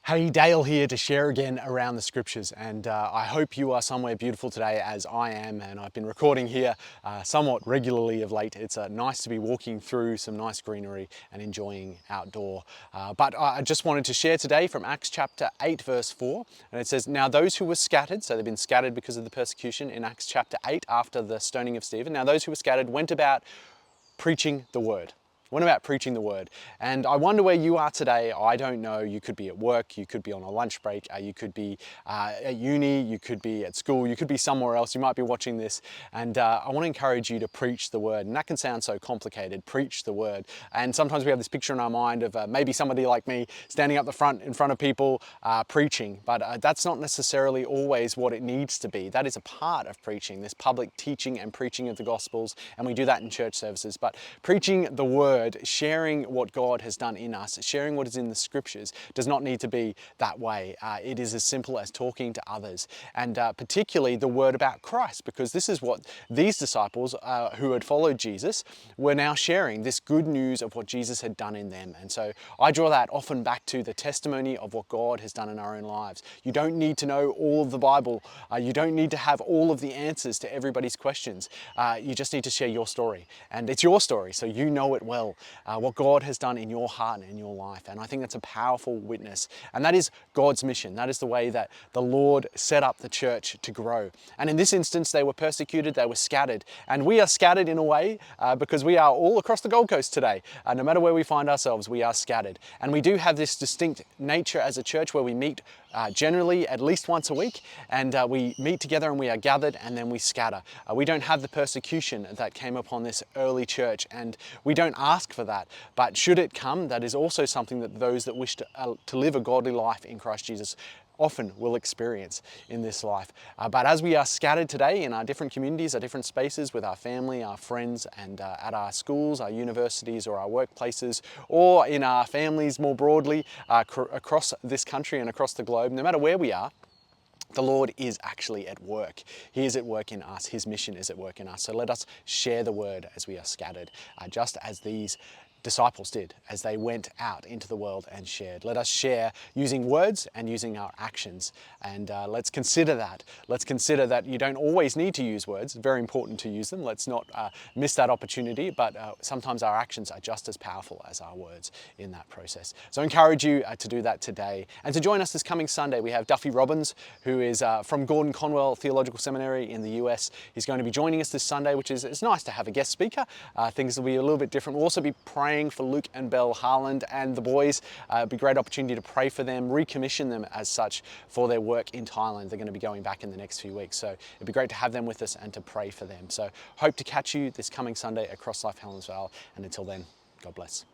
Hey, Dale here to share again around the scriptures, and I hope you are somewhere beautiful today as I am, and I've been recording here somewhat regularly of late. It's nice to be walking through some nice greenery and enjoying outdoor. But I just wanted to share today from Acts chapter 8 verse 4, and it says, "Now those who were scattered," so they've been scattered because of the persecution in Acts chapter 8 after the stoning of Stephen, "Now those who were scattered went about preaching the word." What about preaching the word? And I wonder where you are today. I don't know. You could be at work, you could be on a lunch break, you could be at uni, you could be at school, you could be somewhere else. You might be watching this, and I want to encourage you to preach the word. And that can sound so complicated, preach the word. And sometimes we have this picture in our mind of maybe somebody like me standing up the front in front of people preaching, but that's not necessarily always what it needs to be. That is a part of preaching, this public teaching and preaching of the Gospels, and we do that in church services. But preaching the word, sharing what God has done in us, sharing what is in the scriptures, does not need to be that way. It is as simple as talking to others, and particularly the word about Christ, because this is what these disciples who had followed Jesus were now sharing, this good news of what Jesus had done in them. And so I draw that often back to the testimony of what God has done in our own lives. You don't need to know all of the Bible. You don't need to have all of the answers to everybody's questions. You just need to share your story, and it's your story, so you know it well. What God has done in your heart and in your life. And I think that's a powerful witness. And that is God's mission. That is the way that the Lord set up the church to grow. And in this instance, they were persecuted, they were scattered. And we are scattered in a way because we are all across the Gold Coast today. No matter where we find ourselves, we are scattered. And we do have this distinct nature as a church where we meet generally at least once a week, and we meet together and we are gathered, and then we scatter. We don't have the persecution that came upon this early church, and we don't ask for that. But should it come, that is also something that those that wish to live a godly life in Christ Jesus often will experience in this life. But as we are scattered today in our different communities, our different spaces with our family, our friends, and at our schools, our universities, or our workplaces, or in our families more broadly across this country and across the globe, no matter where we are, the Lord is actually at work. He is at work in us. His mission is at work in us. So let us share the word as we are scattered, just as these disciples did as they went out into the world and shared. Let us share using words and using our actions. And let's consider that. Let's consider that you don't always need to use words. It's very important to use them. Let's not miss that opportunity, but sometimes our actions are just as powerful as our words in that process. So I encourage you to do that today. And to join us this coming Sunday, we have Duffy Robbins, who is from Gordon Conwell Theological Seminary in the US. He's going to be joining us this Sunday, which is, it's nice to have a guest speaker. Things will be a little bit different. We'll also be praying for Luke and Belle Harland and the boys. It'd be a great opportunity to pray for them, recommission them as such for their work in Thailand. They're going to be going back in the next few weeks. So it'd be great to have them with us and to pray for them. So hope to catch you this coming Sunday at Cross Life Helensvale. And until then, God bless.